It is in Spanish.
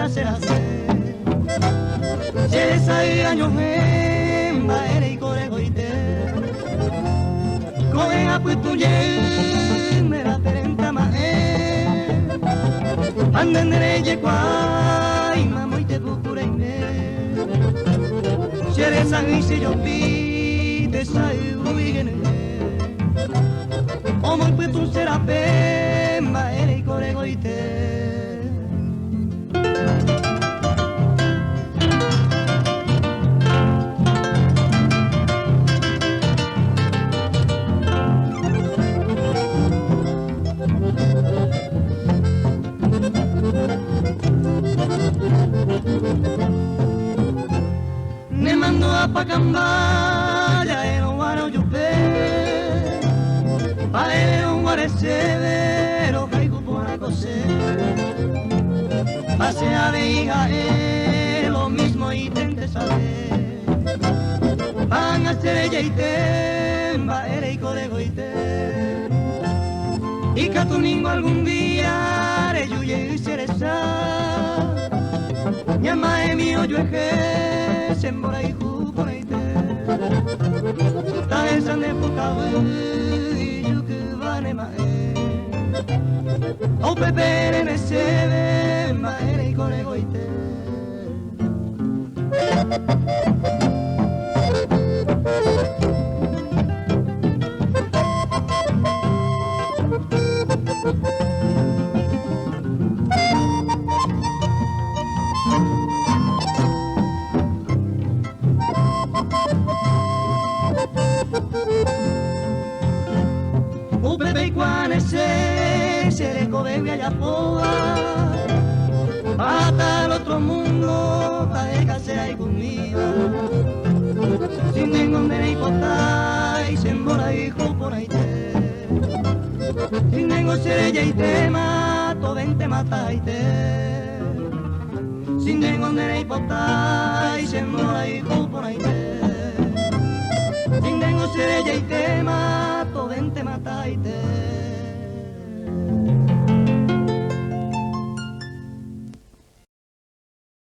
será se sai años en baile y coregoite cogen a puestuye me la perenta mae andendere ye kwa y mamo y te bucure me se san y se yo pi te sai uigene o muy puestu será pe baile y coregoite ne mando a Pacambaya en un guaro yupe pa en un guarecedero caigo por la cose pasea de hija lo mismo y tente saber van a ser ella y temba ere y colegoite y que tu ningo algún día re yuye y seresa llama e mío yo eje sembora y juponeite ta esa ne pukawe y yo que vane mae o pepere ne sebe mae y colegoite Upepe y cuanese, se le cobebe allá poa, hasta el otro mundo, para casera y conmigo. Sin ningún de ni potá, y se embora hijo por ahí te. Sin ningún serella y te mato, ven te mata y te. Sin ningún de ni potá, y se embora hijo por ahí te. Sin ningún serella y te mato, ven te mata y te.